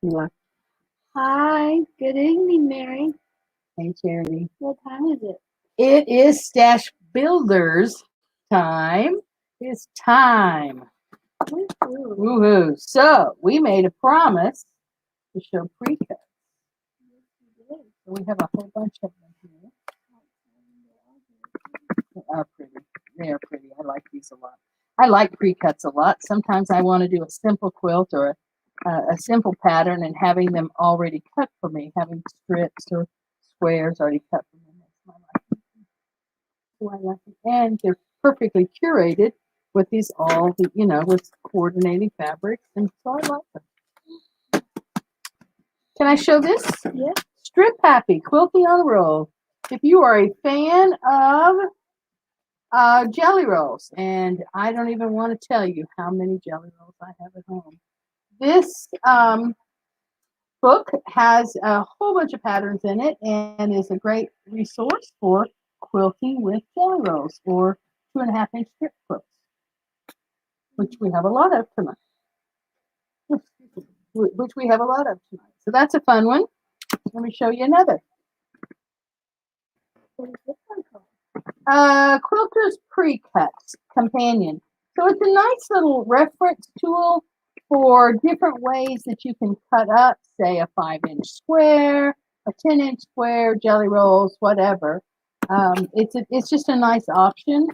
Look. Hi, good evening, Mary. Hey, Charity. What time is it? It is Stashbuilders time. It's time. Woohoo. Woohoo. So, we made a promise to show precut. So we have a whole bunch of them here. They are pretty. They are pretty. I like these a lot. I like precuts a lot. Sometimes I want to do a simple quilt or a simple pattern and having them already cut for me, having strips or squares already cut for me. That's my life. So I like it. And they're perfectly curated with these all the, with coordinating fabrics. And so I like them. Can I show this? Yeah. Strip Happy, Quilty on the Roll. If you are a fan of jelly rolls, and I don't even want to tell you how many jelly rolls I have at home. This book has a whole bunch of patterns in it and is a great resource for quilting with jelly rolls or 2.5-inch strip quilts, which we have a lot of tonight. So that's a fun one. Let me show you another. What is this one called? Quilter's Precut Companion. So it's a nice little reference tool for different ways that you can cut up, say, a 5-inch square, a 10-inch square, jelly rolls, whatever. It's just a nice option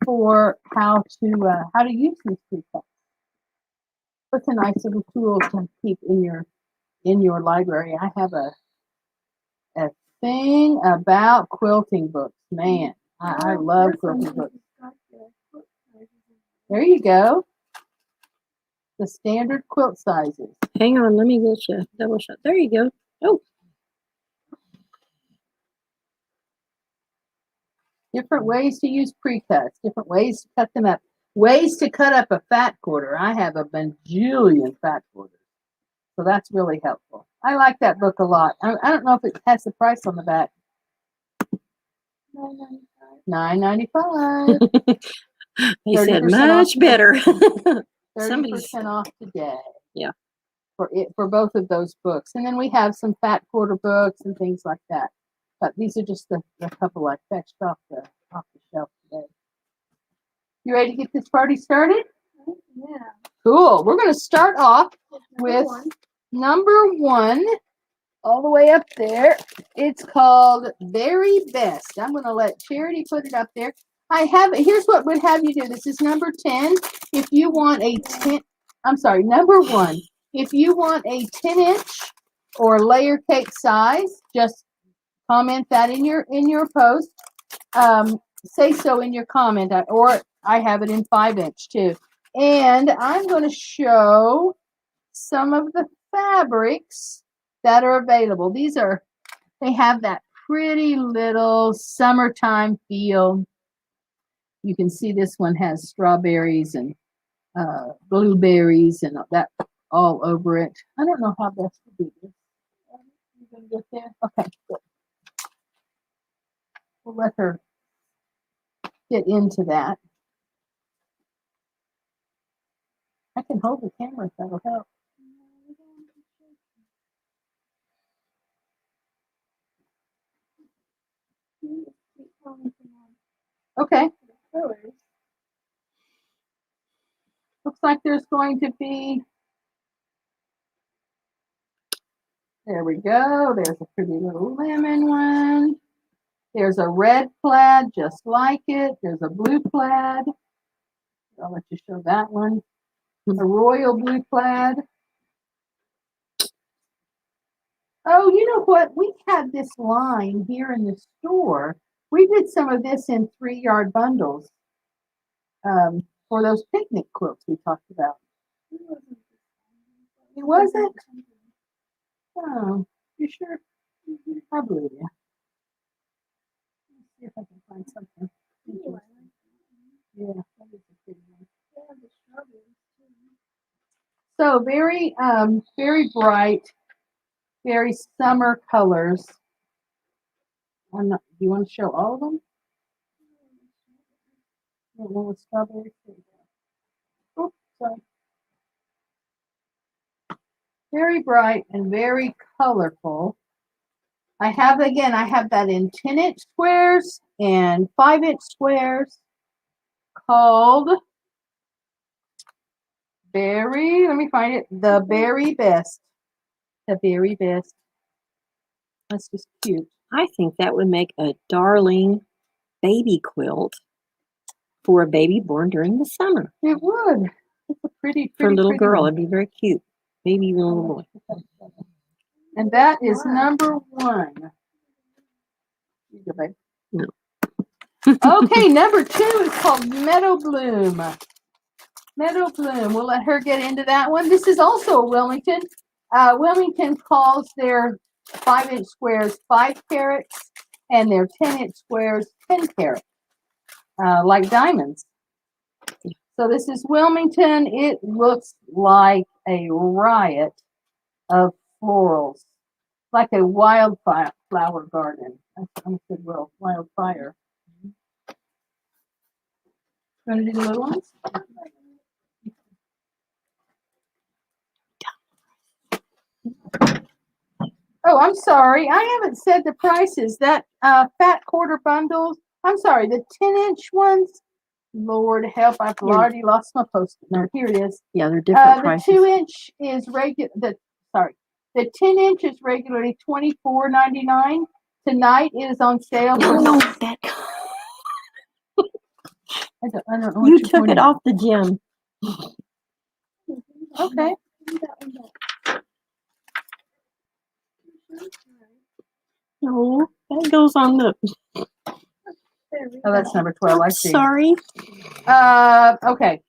for how to use these precuts. It's a nice little tool to keep in your library. I have a thing about quilting books. Man, I love quilting books. There you go. The standard quilt sizes. Hang on, let me get you double shot. There you go. Oh. Different ways to use precuts, different ways to cut them up, ways to cut up a fat quarter. I have a bajillion fat quarters, so that's really helpful. I like that book a lot. I don't know if it has the price on the back. $9.95. They said much better. 30% off today. Yeah. For both of those books. And then we have some fat quarter books and things like that. But these are just the couple I fetched off the shelf today. You ready to get this party started? Yeah. Cool. We're going to start off with number 1, all the way up there. It's called Very Best. I'm going to let Charity put it up there. Here's what would have you do. This is number 10. If you want a 10, number 1. If you want a 10-inch or layer cake size, just comment that in your post. Say so in your comment, or I have it in 5-inch too. And I'm going to show some of the fabrics that are available. They have that pretty little summertime feel. You can see this one has strawberries and blueberries and that all over it. I don't know how best to do this. You gonna get there? Okay, good. We'll let her get into that. I can hold the camera if that'll help. Okay. Looks like there's going to be, there we go. There's a pretty little lemon one. There's a red plaid just like it. There's a blue plaid. I'll let you show that one. A royal blue plaid. Oh, you know what? We had this line here in the store. We did some of this in 3-yard bundles for those picnic quilts we talked about. It wasn't? Oh, you sure? I believe you. Let's see if I can find something. Yeah, that is a pretty one. So very, very bright, very summer colors. Do you want to show all of them? One with strawberries. Oh, sorry. Very bright and very colorful. I have that in 10-inch squares and 5-inch squares called let me find it, the Very Best. The Very Best. That's just cute. I think that would make a darling baby quilt for a baby born during the summer. It would. It's a pretty For a little pretty girl, one. it'd be very cute. Maybe even a little boy. And that is number 1. Here you go, babe. No. Okay, number 2 is called Meadow Bloom. Meadow Bloom. We'll let her get into that one. This is also a Wilmington. Wilmington calls their 5-inch squares 5 carats and their 10-inch squares 10 carats, like diamonds. So this is Wilmington. It looks like a riot of florals, like a wildfire flower garden. I said, well, wildfire. Want to do the little ones? Oh, I'm sorry. I haven't said the prices. That fat quarter bundles. I'm sorry, the 10-inch ones. Lord help, I've already lost my post-it note. Here it is. Yeah, they're different prices. The 2-inch is regular. The 10-inch is regularly $24.99. Tonight it is on sale for. No, that. I don't know. You took it off the gem. Okay. No, that goes on the. Oh, that's number 12. I see. Sorry. Okay.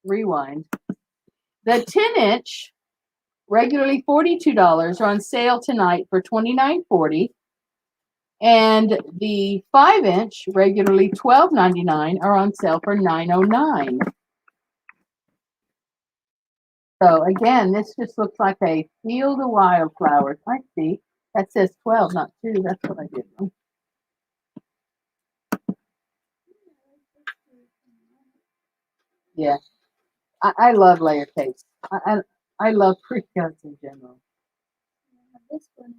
Rewind. The 10-inch, regularly $42, are on sale tonight for $29.40. And the 5-inch, regularly $12.99, are on sale for $9.09. So again, this just looks like a field of wildflowers. I see. That says 12, not 2. That's what I did. Yeah. I love layer cakes. I love precuts in general. This one.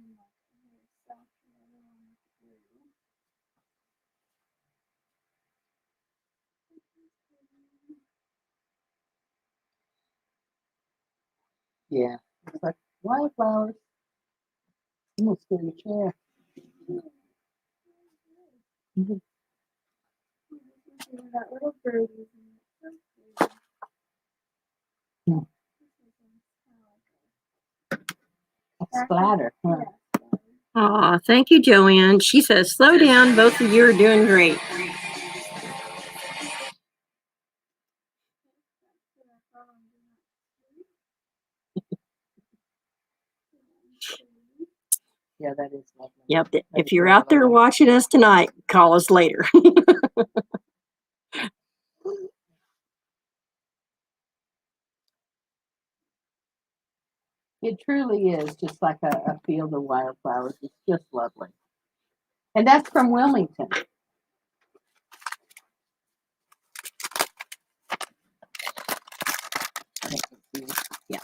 Yeah. It's like wildflowers. Almost get in the chair. Mhm. That little birdie. A splatter. Huh? Aw, thank you, Joanne. She says, slow down. Both of you are doing great. Yeah, that is lovely. Yep. If you're out there watching us tonight, call us later. It truly is just like a field of wildflowers. It's just lovely. And that's from Wilmington. Yeah.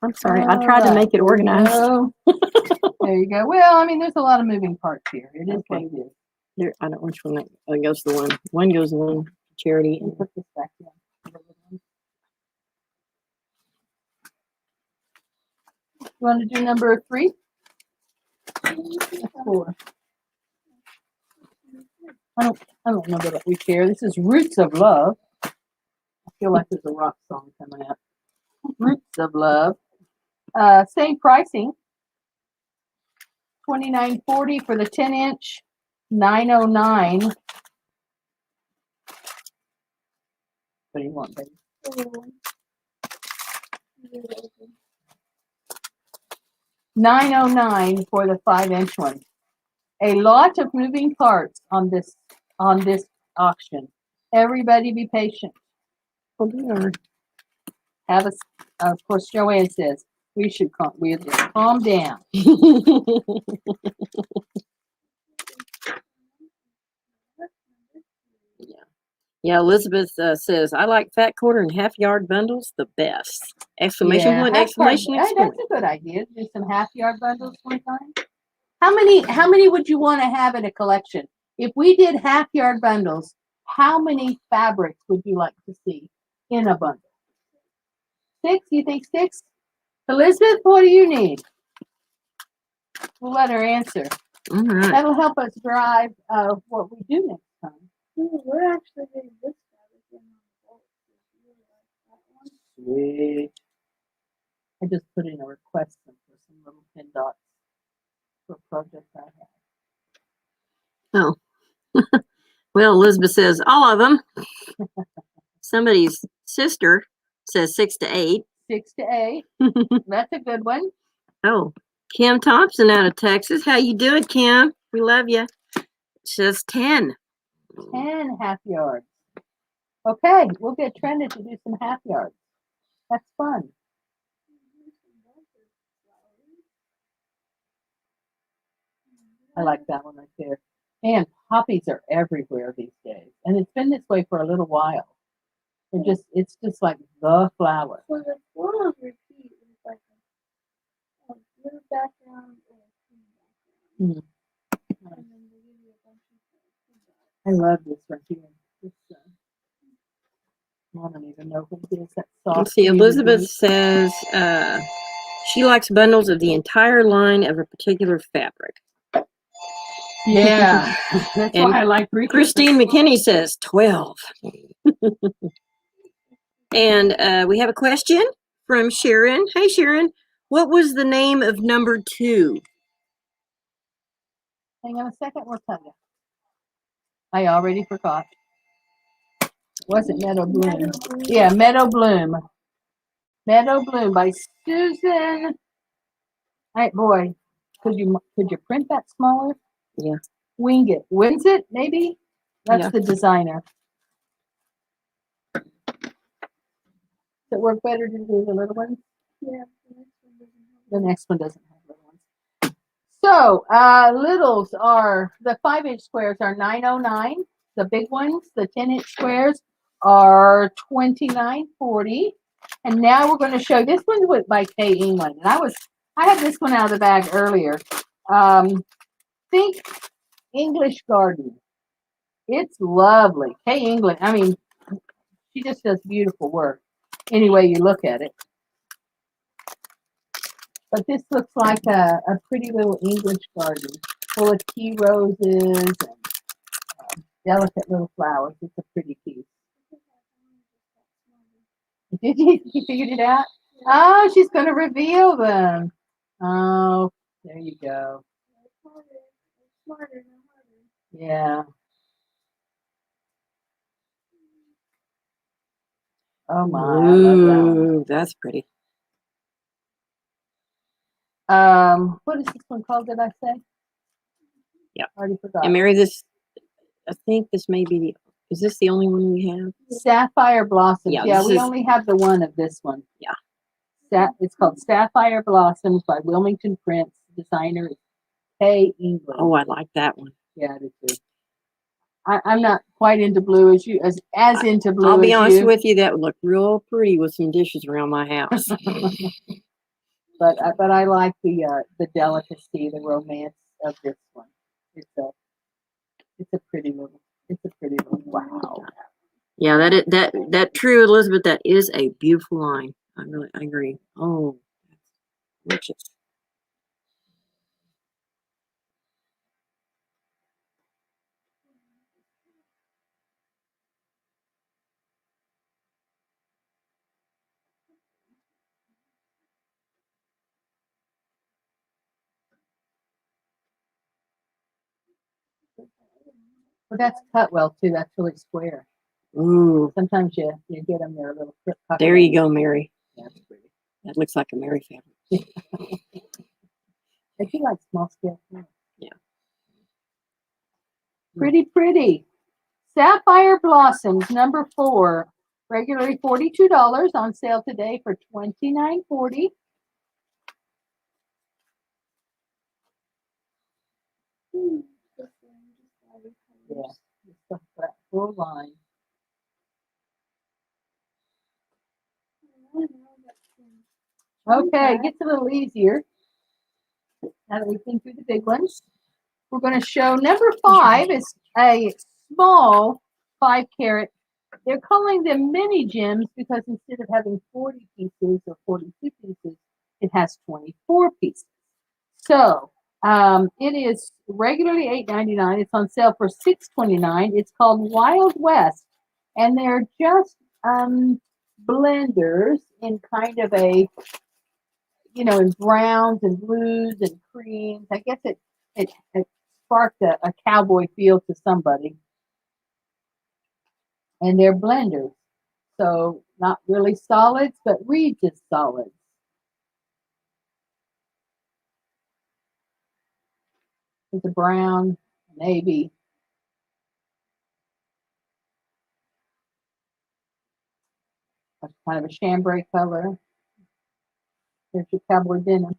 I'm sorry. I tried to make it organized. There you go. Well, I mean, there's a lot of moving parts here. It is what it is. There, I don't know which one that goes to the one. One goes to one charity. And put this back in. You want to do number 3? 4. I don't know that we care. This is Roots of Love. I feel like there's a rock song coming up. Roots of Love. Same pricing. $29.40 for the 10-inch. $9.09. What do you want, baby? $9.09 for the 5-inch one. A lot of moving parts on this auction. Everybody be patient. Have a, of course, Joanne says we should calm down. Yeah. Yeah, Elizabeth says, I like fat quarter and half yard bundles the best. Exclamation point, half yard- exclamation, hey, exclamation. that's a good idea. Do some half yard bundles one time. How many would you want to have in a collection? If we did half yard bundles, how many fabrics would you like to see in a bundle? 6? You think 6? Elizabeth, what do you need? We'll let her answer. All right. That'll help us drive what we do next time. Ooh, we're actually getting this fabric in on the boat. If you really like that one. Sweet. I just put in a request for some little pin dots for projects I have. Oh. Well, Elizabeth says, all of them. Somebody's sister says 6 to 8. 6 to 8. That's a good one. Oh, Kim Thompson out of Texas. How you doing, Kim? We love you. Says 10. 10 half yards. Okay, we'll get trended to do some half yards. That's fun. I like that one right there. And poppies are everywhere these days. And it's been this way for a little while. It's just like the flower. So the florals repeat with like a blue background or a green background. Mm. And then they give you a bunch of I love this right here. This, I don't even know what it is. That soft. Let's see. creamy Elizabeth blue. says she likes bundles of the entire line of a particular fabric. Yeah, that's And why I like precut. Christine McKinney says 12. And we have a question from Sharon. Hey, Sharon. What was the name of number 2? Hang on a second, we'll tell you. I already forgot. Was it Meadow Bloom? Yeah, Meadow Bloom. Meadow Bloom by Susan. Hey, boy, could you print that smaller? Yeah. Wing it. Wins it, maybe? That's Yeah. the designer. Does it work better to do the little ones? Yeah, The next one doesn't have little ones. So, littles are, the 5-inch squares are $9.09. The big ones, the 10-inch squares, are $29.40. And now we're going to show, this one's with by Kay England. And I had this one out of the bag earlier. Think English Garden. It's lovely. Kay England, I mean, she just does beautiful work any way you look at it. But this looks like a pretty little English garden full of tea roses and delicate little flowers. It's a pretty piece. Did you figured it out? Oh, she's going to reveal them. Oh, there you go. smarter, not harder. Yeah. Oh my, I love that one. Ooh, that's pretty. What is this one called? Did I say? Yeah. Already forgot. And Mary, I think this may be is this the only one we have? Sapphire Blossoms. Yeah, Yeah, this we is- only have the one of this one. Yeah. It's called Sapphire Blossoms by Wilmington Prints. Designer is Kay England. Oh, I like that one. Yeah, I do too. I'm not quite into blue as you as into blue. I'll be as honest you. with you, that would look real pretty with some dishes around my house. But I like the delicacy, the romance of this one. It's a pretty little. Wow. Yeah, that true, Elizabeth. That is a beautiful line. I agree. Oh, gorgeous. But that's cut well too. That's really square. Ooh, Sometimes you get them. They're a little. there you go, Mary. Yeah, that's pretty. That looks like a Mary fabric. I do like small scale. Yeah. Pretty. Sapphire Blossoms, number 4. Regularly $42, on sale today for $29.40. Yeah, it's a full line. Okay, it gets a little easier now that we've been through the big ones. We're going to show number 5 is a small 5-carat. They're calling them mini gems because instead of having 40 pieces or 42 pieces, it has 24 pieces. So it is regularly $8.99. It's on sale for $6.29. It's called Wild West, and they're just blenders in kind of a, in browns and blues and creams. I guess it sparked a cowboy feel to somebody. And they're blenders. So not really solids, but reads as solids. It's a brown, navy. That's kind of a chambray color. There's your cowboy denim.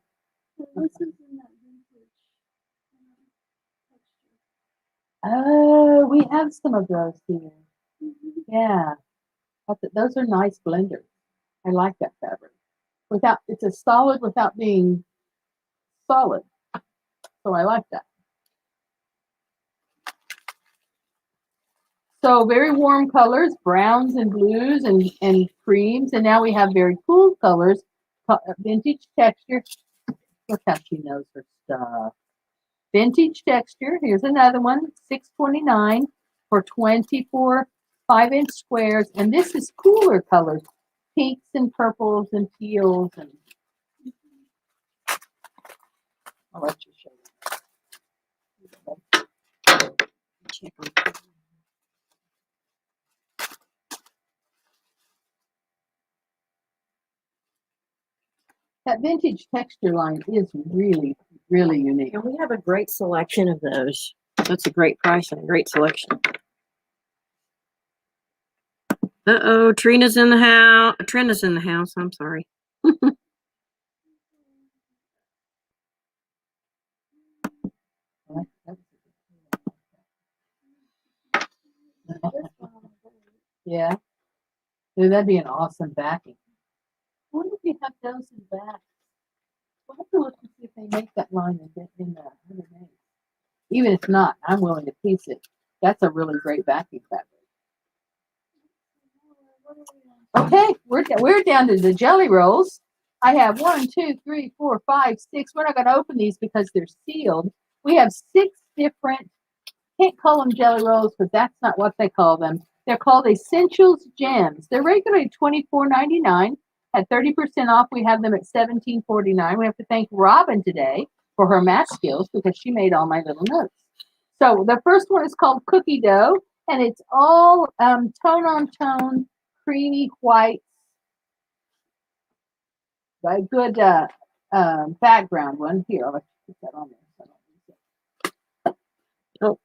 So this is in that vintage texture. Oh, we have some of those here. Mhm. Yeah. Those are nice blenders. I like that fabric. It's a solid without being solid. So I like that. So very warm colors, browns and blues and creams. And now we have very cool colors, vintage texture. Look how she knows her stuff. Vintage texture. Here's another one, $6.29 for 24 5-inch squares. And this is cooler colors, pinks and purples and teals. And I'll let you show you. Check on- That vintage texture line is really, really unique. And we have a great selection of those. That's a great price and a great selection. Uh-oh, Trina's in the house. Trina's in the house. I'm sorry. Yeah. Dude, that'd be an awesome backing. I wonder if you have those in back. We'll have to look and see if they make that line in the other names. Even if not, I'm willing to piece it. That's a really great backing fabric. Okay, we're down to the jelly rolls. I have 1, 2, 3, 4, 5, 6. We're not going to open these because they're sealed. We have 6 different. Can't call them jelly rolls, but that's not what they call them. They're called Essentials Gems. They're regularly $24.99. At 30% off, we have them at $17.49. We have to thank Robin today for her math skills because she made all my little notes. So the first one is called Cookie Dough, and it's all tone-on-tone, creamy white, a good background one. Here, I'll put that on there. Oh,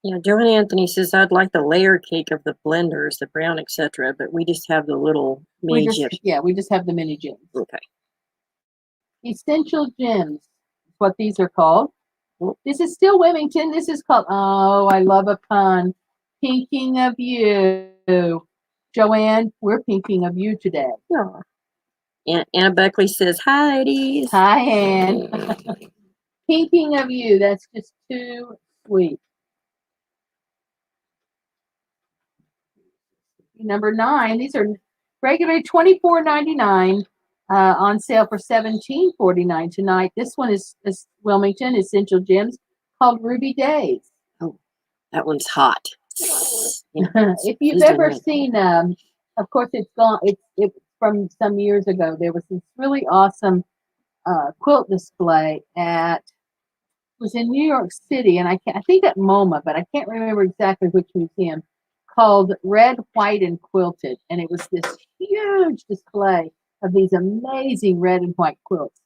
yeah. Joan Anthony says I'd like the layer cake of the blenders, the brown, etc. But we just have the little mini gems. We just have the mini gems. Okay. Essential Gems is what these are called. This is still Wilmington. This is called, oh, I love a pun, Pinking of You. Joanne, we're pinking of you today. Yeah. And Anna Beckley says, hi, ladies. Hi, Ann. Pinking of You. That's just too sweet. Number 9. These are regularly $24.99. On sale for $17.49 tonight. This one is Wilmington Essential Gems called Ruby Days. Oh, that one's hot. If you've ever seen, of course, it's gone. It's from some years ago. There was this really awesome quilt display it was in New York City, and I think at MoMA, but I can't remember exactly which museum, called Red, White, and Quilted, and it was this huge display of these amazing red and white quilts.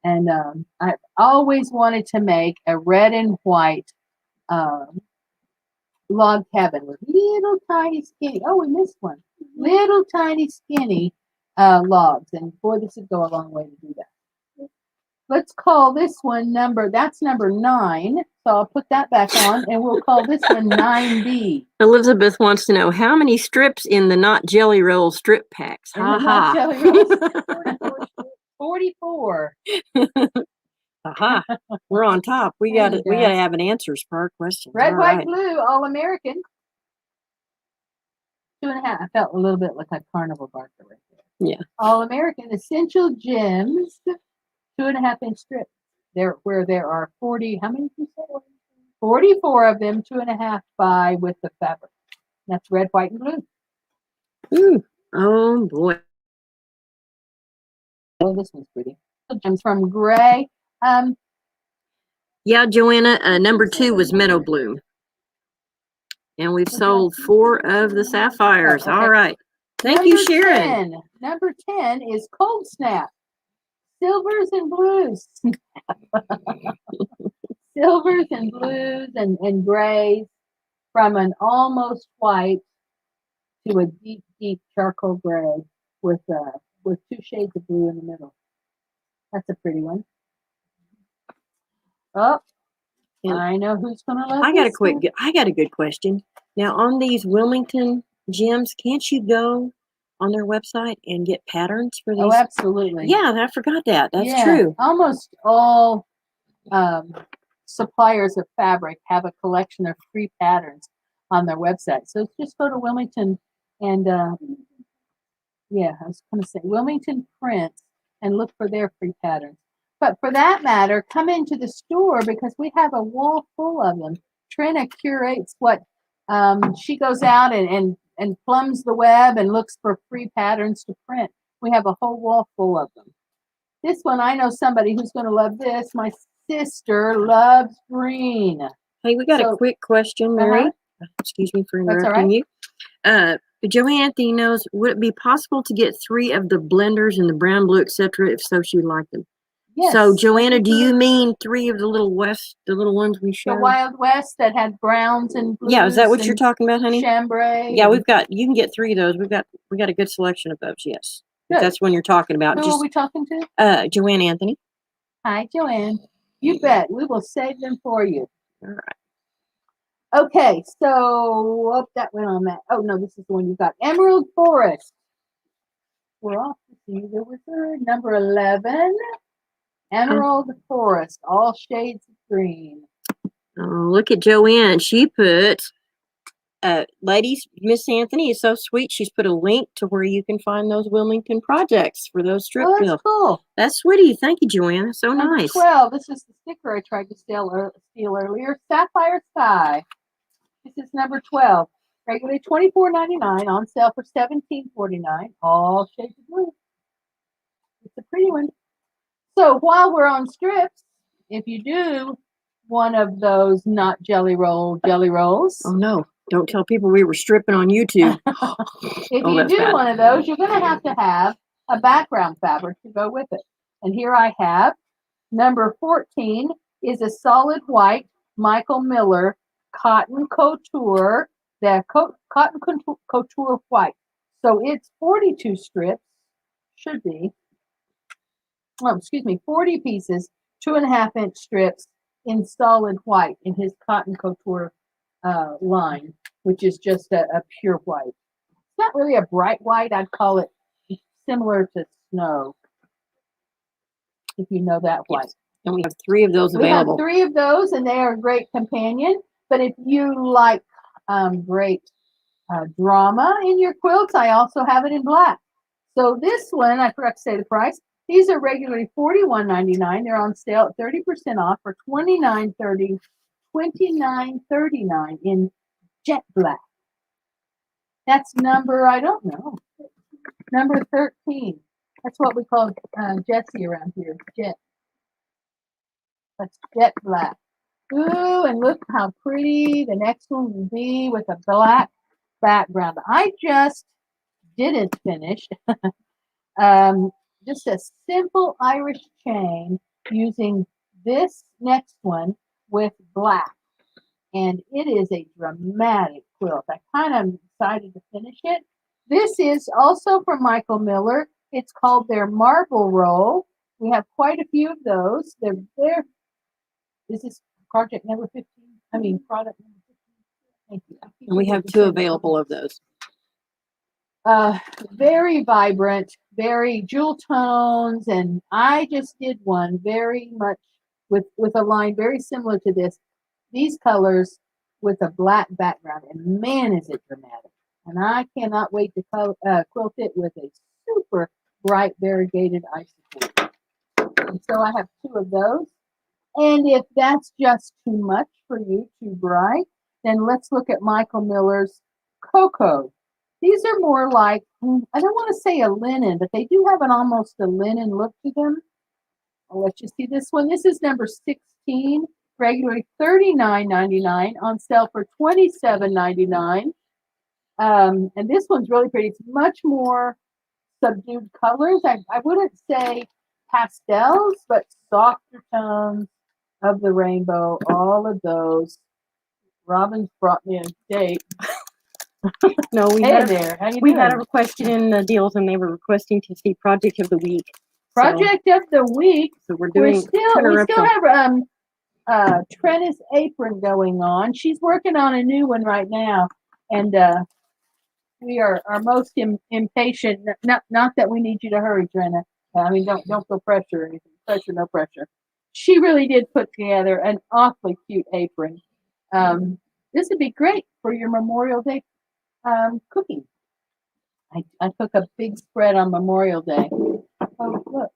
And I've always wanted to make a red and white log cabin with little tiny skinny, oh, we missed one, little tiny skinny logs. And boy, this would go a long way to do that. let's call this one that's number 9. So I'll put that back on, and we'll call this one 9B. Elizabeth wants to know how many strips in the Not Jelly Roll strip packs. In Ha the Not ha. Jelly Rolls, 44. Aha. We're on top. We There got you we go. got to have an answers for our questions. Red, All white, right. blue, all American. 2.5. I felt a little bit like a carnival barker right there. Yeah. All American Essential Gems, 2.5-inch strip. Where there are 40. How many you said? 44 of them, 2.5 by with the fabric. That's red, white, and blue. Ooh. Oh boy. Oh, this one's pretty. Gems from gray. Yeah, Joanna. Number 2 was Meadow Bloom, and we've sold 4 of the sapphires. Oh, okay. All right. Thank you, Sharon. Number 10 is Cold Snap. Silvers and blues. Silvers and blues and grays, from an almost white to a deep, deep charcoal gray with 2 shades of blue in the middle. That's a pretty one. Oh, And I know who's gonna love I got this one. I got a good question. Now, on these Wilmington gems, can't you go on their website and get patterns for these? Oh, absolutely. Yeah, I forgot that. That's Yeah, true. Almost all suppliers of fabric have a collection of free patterns on their website. So just go to Wilmington and yeah, I was going to say Wilmington Prints and look for their free patterns. But for that matter, come into the store because we have a wall full of them. Trina curates what she goes out and plumbs the web and looks for free patterns to print. We have a whole wall full of them. This one, I know somebody who's going to love this. My sister loves green. Hey, we got a quick question, Mary. Excuse me for interrupting you. Joanne Anthony knows, would it be possible to get 3 of the blenders in the brown, blue, etc. if so she'd like them? Yes. So, Joanna, do you mean 3 of the little ones we showed? The Wild West that had browns and blues? Yeah, is that what you're talking about, honey? Chambray. Yeah, you can get 3 of those. We got a good selection of those, yes. Good. If that's when you're talking about. Who are we talking to? Joanne Anthony. Hi, Joanne. You bet. We will save them for you. All right. Okay, so that went on that. Oh no, this is the one you got. Emerald Forest. We're off to see the wizard. Number 11. Emerald Forest, all shades of green. Oh, look at Joanne. She put, ladies, Miss Anthony is so sweet. She's put a link to where you can find those Wilmington projects for those strip Oh, bills. that's cool. That's sweetie. Thank you, Joanne. So Number nice. 12. This is the sticker I tried to steal earlier. Sapphire Sky. This is number 12. Regularly $24.99, on sale for $17.49. All shades of blue. It's a pretty one. So while we're on strips, if you do one of those not jelly rolls. Oh no! Don't tell people we were stripping on YouTube. If you do one of those, you're going to have a background fabric to go with it. And here I have number 14 is a solid white Michael Miller cotton couture. The cotton couture white. So it's 42 strips. Should be. Oh, excuse me, 40 pieces, 2.5-inch strips in solid white in his cotton couture line, which is just a pure white. It's not really a bright white. I'd call it similar to snow, if you know that white. Yes. And we have 3 of those available. We have 3 of those, and they are a great companion. But if you like great drama in your quilts, I also have it in black. So this one, I forgot to say the price. These are regularly $41.99. They're on sale at 30% off for $29.39 in jet black. That's number, I don't know, number 13. That's what we call Jessie around here, jet. That's jet black. Ooh, and look how pretty the next one will be with a black background. I just didn't finish. Just a simple Irish chain using this next one with black. And it is a dramatic quilt. I kind of decided to finish it. This is also from Michael Miller. It's called their Marble Roll. We have quite a few of those. They're this is project number 15. I mean, product number 15. Thank you. And we have 2 available of those. Very vibrant, very jewel tones, and I just did one very much with a line very similar to this. These colors with a black background, and man, is it dramatic! And I cannot wait to quilt it with a super bright variegated icicle. And so I have 2 of those. And if that's just too much for you, too bright, then let's look at Michael Miller's Cocoa. These are more like, I don't want to say a linen, but they do have almost a linen look to them. I'll let you see this one. This is number 16, regularly $39.99, on sale for $27.99. And this one's really pretty. It's much more subdued colors. I wouldn't say pastels, but softer tones of the rainbow, all of those. Robin's brought me a date. No, we Hey had there, how you we doing? had a question in the deals, and they were requesting to see project of the week. Project of the week. So we're We doing. still have Trennis apron going on. She's working on a new one right now, and we are most impatient. Not that we need you to hurry, Trenna. I mean, don't feel pressure or anything. Pressure, no pressure. She really did put together an awfully cute apron. This would be great for your Memorial Day cooking. I took a big spread on Memorial Day. Oh, look.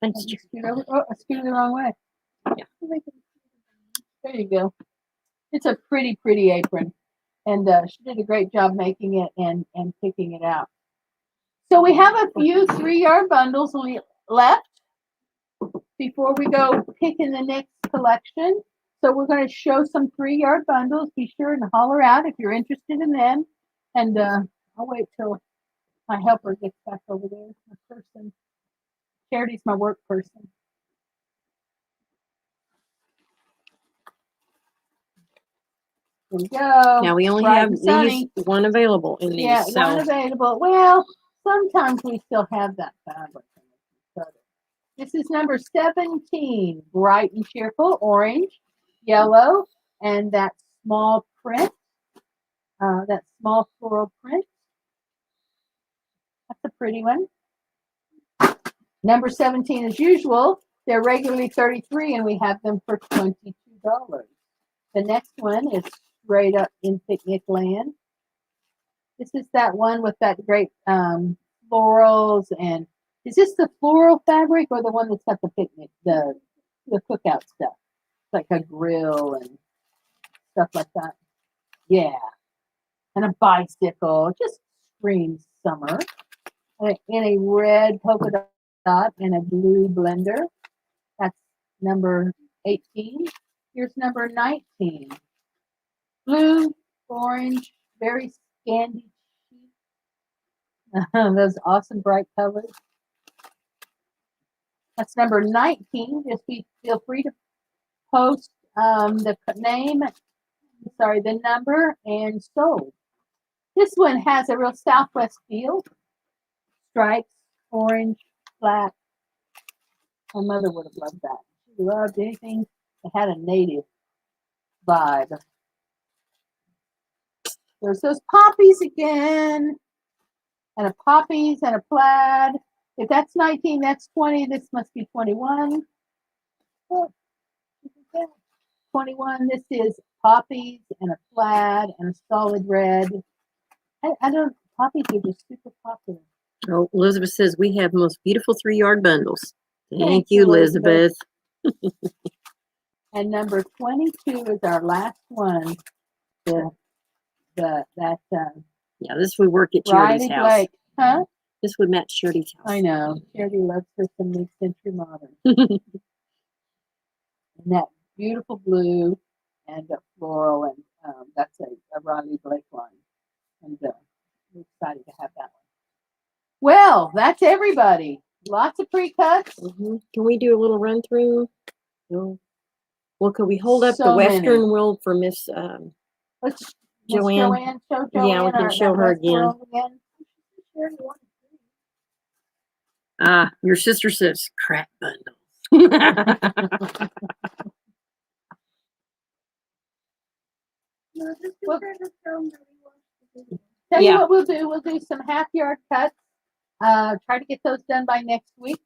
I scooted the wrong way. Yeah. There you go. It's a pretty, pretty apron. And she did a great job making it and picking it out. So we have a few 3-yard bundles left before we go picking the next collection. So we're going to show some 3-yard bundles. Be sure and holler out if you're interested in them. And I'll wait till my helper gets back over there. My person. Charity's my work person. There we go. Now we only Bright have and sunny. one available in these. Yeah, so. one available. Well, sometimes we still have that fabric. This is number 17, bright and cheerful, orange, yellow, and that small print, that small floral print. That's a pretty one. Number 17, as usual, they're regularly $33, and we have them for $22. The next one is straight up in picnic land. This is that one with that great florals, and is this the floral fabric or the one that's got the picnic, the cookout stuff, like a grill and stuff like that? Yeah, and a bicycle. It just screams summer. In a red polka dot and a blue blender. That's number 18. Here's number 19. Blue, orange, very sandy. Those awesome bright colors. That's number 19. Just feel free to post the name, the number, and sold. This one has a real Southwest feel. Stripes, orange, black. My mother would have loved that. She loved anything that had a native vibe. There's those poppies again. And a poppies and a plaid. If that's 19, that's 20. This must be 21. Oh, 21. This is poppies and a plaid and a solid red. Poppies are just super popular. Oh, Elizabeth says we have most beautiful 3-yard bundles. Thank Thanks, you, Elizabeth. And number 22 is our last one. Yeah, this would work at Charity's house. Blake. Huh? This would match Charity's house. I know. Charity loves her some mid-century modern. And that beautiful blue and a floral, and that's a Riley Blake line. And we're excited to have that one. Well, that's everybody. Lots of pre-cuts. Mm-hmm. Can we do a little run through? No. Well, could we hold up So the Western many. World for Miss Let's Joanne? Show Joanne. Yeah, we can show her again. Your sister says crack bundle. No, just Well- compare the film that we watched the video. Tell you Yeah. what we'll do. We'll do some half yard cuts. Try to get those done by next week.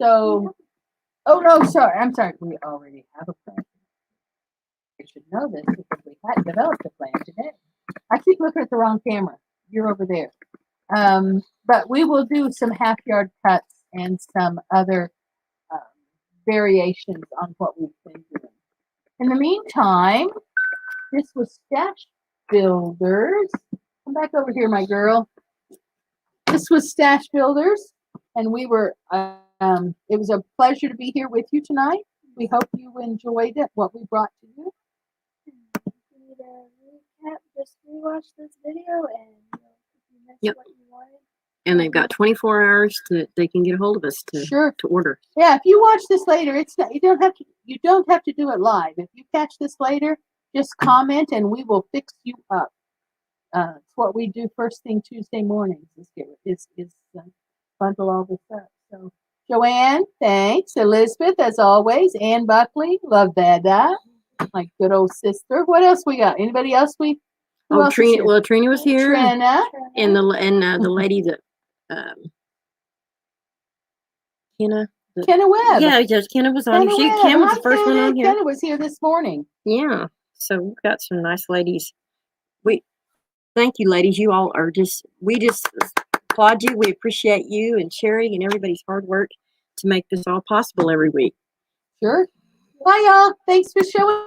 So, oh no, sorry. I'm sorry. We already have a plan. We should know this because we had developed a plan today. I keep looking at the wrong camera. You're over there. But we will do some half yard cuts and some other variations on what we've been doing. In the meantime, this was Stashbuilders. Come back over here, my girl. This was Stashbuilders, and we were. It was a pleasure to be here with you tonight. We hope you enjoyed it. What we brought to you. If you need a recap, just rewatch this video and if you missed Yep. what you wanted. And they've got 24 hours that they can get a hold of us Sure. to order. Yeah, if you watch this later, it's not. You don't have to do it live. If you catch this later, just comment and we will fix you up. It's what we do first thing Tuesday mornings. Is bundle all this up. So, Joanne, thanks. Elizabeth, as always. Ann Buckley, love that. My good old sister. What else we got? Anybody else? Who else is Trina. here? Well, Trina was here, Trina. and the lady that Kenna. Kenna Webb. Yeah, just Kenna was on. Kenna Webb. Kenna was Hi, the first one Kenna. on here. Kenna was here this morning. Yeah. So we've got some nice ladies. We thank you, ladies. You all are we just applaud you. We appreciate you and Sherry and everybody's hard work to make this all possible every week. Sure. Bye, y'all. Thanks for showing